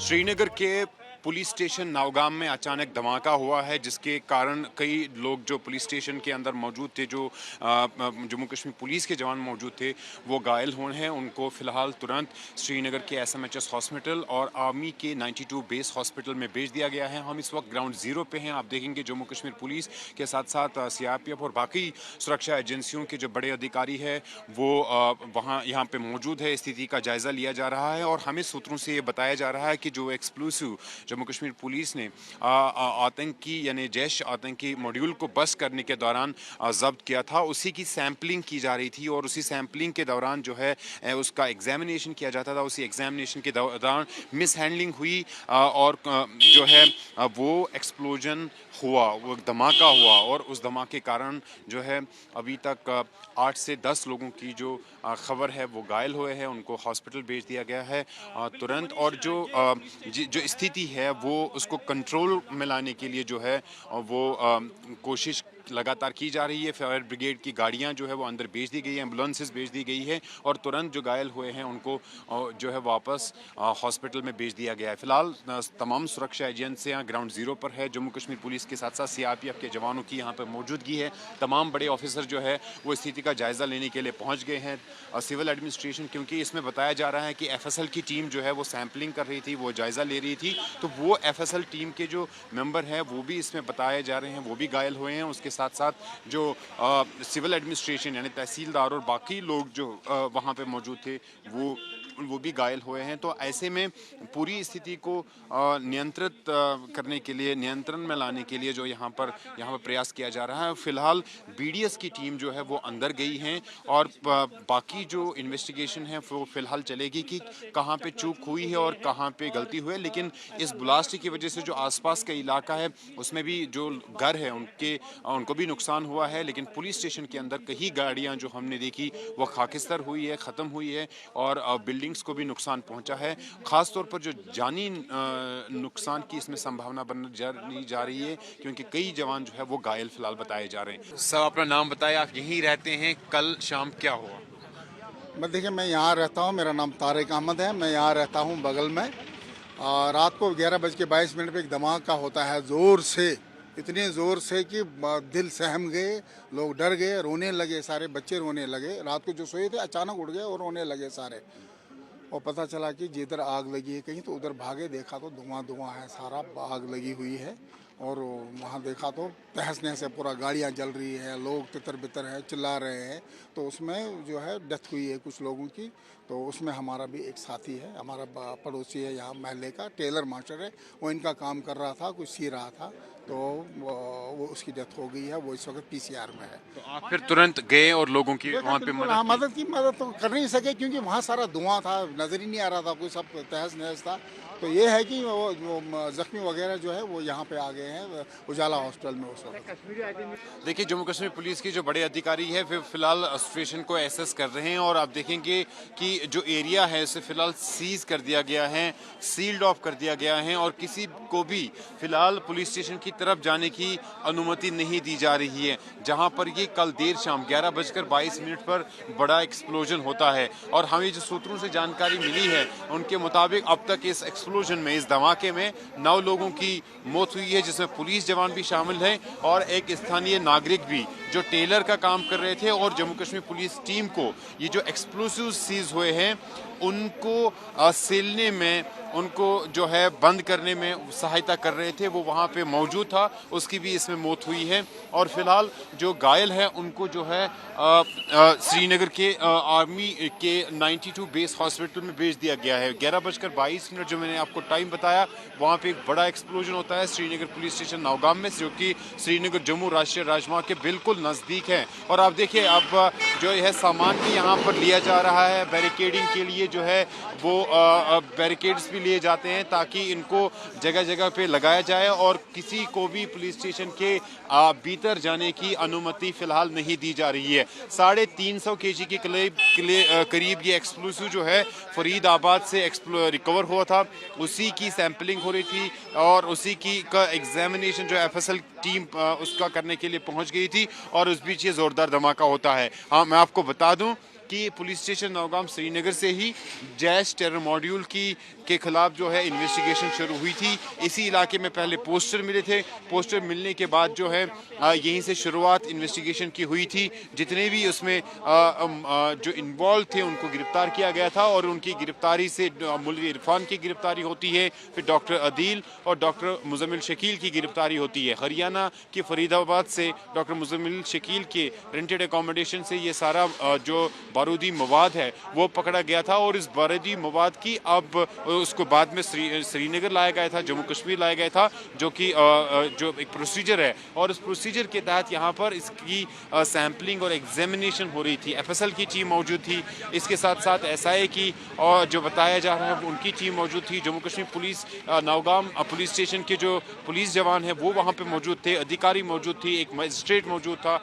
श्रीनगर के police station Nowgam में अचानक धमाका हुआ है, जिसके कारण कई लोग जो पुलिस स्टेशन के अंदर मौजूद थे, जो जम्मू कश्मीर पुलिस के जवान मौजूद थे, वो घायल हुए हैं। उनको फ़िलहाल तुरंत श्रीनगर के SMHS हॉस्पिटल और आर्मी के 92 बेस हॉस्पिटल में भेज दिया गया है। हम इस वक्त ग्राउंड ज़ीरो पे हैं। आप देखेंगे जम्मू कश्मीर पुलिस के साथ साथ CRPF और बाकी सुरक्षा एजेंसियों के जो बड़े अधिकारी है वो वहाँ यहाँ पे मौजूद है। स्थिति का जायज़ा लिया जा रहा है और हमें सूत्रों से ये बताया जा रहा है कि जो एक्सप्लोसिव जम्मू कश्मीर पुलिस ने आतंकी यानी जैश आतंकी मॉड्यूल को बस्ट करने के दौरान जब्त किया था, उसी की सैम्पलिंग की जा रही थी और उसी सैम्पलिंग के दौरान जो है उसका एग्जामिनेशन किया जाता था। उसी एग्जामिनेशन के दौरान मिस हैंडलिंग हुई और जो है वो एक्सप्लोजन हुआ, वो धमाका हुआ और उस धमाके के कारण जो है अभी तक 8 से 10 लोगों की जो खबर है वो घायल हुए हैं। उनको हॉस्पिटल भेज दिया गया है तुरंत। और जो स्थिति है वो उसको कंट्रोल में लाने के लिए जो है वो कोशिश लगातार की जा रही है। फायर ब्रिगेड की गाड़ियां जो है वो अंदर भेज दी गई है, एम्बुलेंसेस भेज दी गई है और तुरंत जो घायल हुए हैं उनको जो है वापस हॉस्पिटल में भेज दिया गया है। फिलहाल तमाम सुरक्षा एजेंसियां ग्राउंड ज़ीरो पर है। जम्मू कश्मीर पुलिस के साथ साथ CRPF के जवानों की यहाँ पर मौजूदगी है। तमाम बड़े ऑफिसर जो है वो स्थिति का जायज़ा लेने के लिए पहुँच गए हैं। सिविल एडमिनिस्ट्रेशन, क्योंकि इसमें बताया जा रहा है कि FSL की टीम जो है वो सैम्पलिंग कर रही थी, वो जायज़ा ले रही थी, तो वो FSL टीम के जो मेंबर हैं वो भी इसमें बताए जा रहे हैं, वो भी घायल हुए हैं। उसके साथ साथ जो सिविल एडमिनिस्ट्रेशन यानी तहसीलदार और बाकी लोग जो वहाँ पे मौजूद थे वो भी घायल हुए हैं। तो ऐसे में पूरी स्थिति को नियंत्रित करने के लिए, नियंत्रण में लाने के लिए जो यहाँ पर प्रयास किया जा रहा है। फिलहाल BDS की टीम जो है वो अंदर गई हैं और बाकी जो इन्वेस्टिगेशन है वो फिलहाल चलेगी कि कहाँ पे चूक हुई है और कहाँ पे गलती हुई है। लेकिन इस ब्लास्ट की वजह से जो आसपास का इलाका है उसमें भी जो घर है उनको भी नुकसान हुआ है। लेकिन पुलिस स्टेशन के अंदर कई गाड़ियाँ जो हमने देखी वो खाकिस्तर हुई है, ख़त्म हुई है और बिल्डिंग्स को भी नुकसान पहुंचा है। ख़ास तौर पर जो जानी नुकसान की इसमें संभावना बन जा रही है, क्योंकि कई जवान जो है वो घायल फिलहाल बताए जा रहे हैं। सब अपना नाम बताया, आप यहीं रहते हैं, कल शाम क्या हुआ? देखिए, मैं यहाँ रहता हूँ, मेरा नाम तारिक अहमद है, मैं यहाँ रहता हूँ बगल में। रात को 11:22 पे एक धमाका होता है ज़ोर से, इतने ज़ोर से कि दिल सहम गए, लोग डर गए, रोने लगे, सारे बच्चे रोने लगे। रात को जो सोए थे अचानक उठ गए और रोने लगे सारे। और पता चला कि जिधर आग लगी है कहीं, तो उधर भागे, देखा तो धुआं धुआं है, सारा आग लगी हुई है। और वहाँ देखा तो तहस नहस है, पूरा गाड़ियाँ जल रही है, लोग तितर बितर है, चिल्ला रहे हैं। तो उसमें जो है डेथ हुई है कुछ लोगों की। तो उसमें हमारा भी एक साथी है, हमारा पड़ोसी है यहाँ महल्ले का, टेलर मास्टर है, वो इनका काम कर रहा था, कुछ सी रहा था, तो वो उसकी डेथ हो गई है। वो इस वक्त PCR में है। तो आप फिर तुरंत गए और लोगों की वहाँ पे मदद तो कर नहीं सके, क्योंकि वहाँ सारा धुआं था, नज़र ही नहीं आ रहा था, कोई सब तहस नहस था। तो ये है कि वो जख्मी वगैरह जो है वो यहाँ पे आ गए हैं उजाला हॉस्पिटल में उस वक्त। देखिए, जम्मू कश्मीर पुलिस के जो बड़े अधिकारी है फिलहाल सिचुएशन को एसेस कर रहे हैं और आप देखेंगे कि जो एरिया है उसे फिलहाल सीज कर दिया गया है, सील्ड ऑफ कर दिया गया है और किसी को भी फिलहाल पुलिस स्टेशन की तरफ जाने की अनुमति नहीं दी जा रही है। जहां पर ये कल देर शाम 11:22 पर बड़ा एक्सप्लोजन होता है और हमें जो सूत्रों से जानकारी मिली है उनके मुताबिक अब तक इस एक्सप्लोजन में, इस धमाके में 9 लोगों की मौत हुई है, जिसमें पुलिस जवान भी शामिल हैं और एक स्थानीय नागरिक भी जो टेलर का काम कर रहे थे। और जम्मू कश्मीर पुलिस टीम को ये जो एक्सप्लोसिव सीज हुए हैं उनको सीलने में, उनको जो है बंद करने में सहायता कर रहे थे, वो वहाँ पे मौजूद था, उसकी भी इसमें मौत हुई है। और फिलहाल जो घायल है उनको जो है श्रीनगर के आर्मी के 92 बेस हॉस्पिटल में भेज दिया गया है। 11:22 जो मैंने आपको टाइम बताया, वहाँ पे एक बड़ा एक्सप्लोजन होता है श्रीनगर पुलिस स्टेशन नौगाम में, जो कि श्रीनगर जम्मू राष्ट्रीय राजमार्ग के बिल्कुल नज़दीक है। और आप देखिए अब जो है सामान भी यहाँ पर लिया जा रहा है, बैरिकेडिंग के लिए जो है वो बैरिकेड्स भी लिए जाते हैं ताकि इनको जगह जगह पे लगाया जाए और किसी को भी पुलिस स्टेशन के भीतर जाने की अनुमति फिलहाल नहीं दी जा रही है। 350 kg के करीब ये एक्सप्लोसिव जो है फरीदाबाद से रिकवर हुआ था, उसी की सैंपलिंग हो रही थी और उसी की का एग्जामिनेशन जो FSL टीम उसका करने के लिए पहुंच गई थी और उस बीच ये जोरदार धमाका होता है। हाँ, मैं आपको बता दूं कि पुलिस स्टेशन नौगाम श्रीनगर से ही जैश टेरर मॉड्यूल के खिलाफ जो है इन्वेस्टिगेशन शुरू हुई थी। इसी इलाके में पहले पोस्टर मिले थे, पोस्टर मिलने के बाद जो है यहीं से शुरुआत इन्वेस्टिगेशन की हुई थी। जितने भी उसमें जो इन्वॉल्व थे उनको गिरफ्तार किया गया था और उनकी गिरफ्तारी से मुल्क इरफान की गिरफ्तारी होती है, फिर डॉक्टर अदील और डॉक्टर मुजम्मिल शकील की गिरफ्तारी होती है। हरियाणा के फरीदाबाद से डॉक्टर मुजम्मिल शकील के रेंटेड अकोमोडेशन से ये सारा जो बारूदी मवाद है वो पकड़ा गया था और इस बारूदी मवाद की अब उसको बाद में श्रीनगर लाया गया था, जम्मू कश्मीर लाया गया था, जो कि जो एक प्रोसीजर है और उस प्रोसीजर के तहत यहाँ पर इसकी सैम्पलिंग और एग्जामिनेशन हो रही थी। एफएसएल की टीम मौजूद थी, इसके साथ साथ एसआईए की और जो बताया जा रहा है उनकी टीम मौजूद थी। Jammu Kashmir police Nowgam police station के जो पुलिस जवान हैं वो वहाँ पे मौजूद थे, अधिकारी मौजूद थी, एक मजिस्ट्रेट मौजूद था।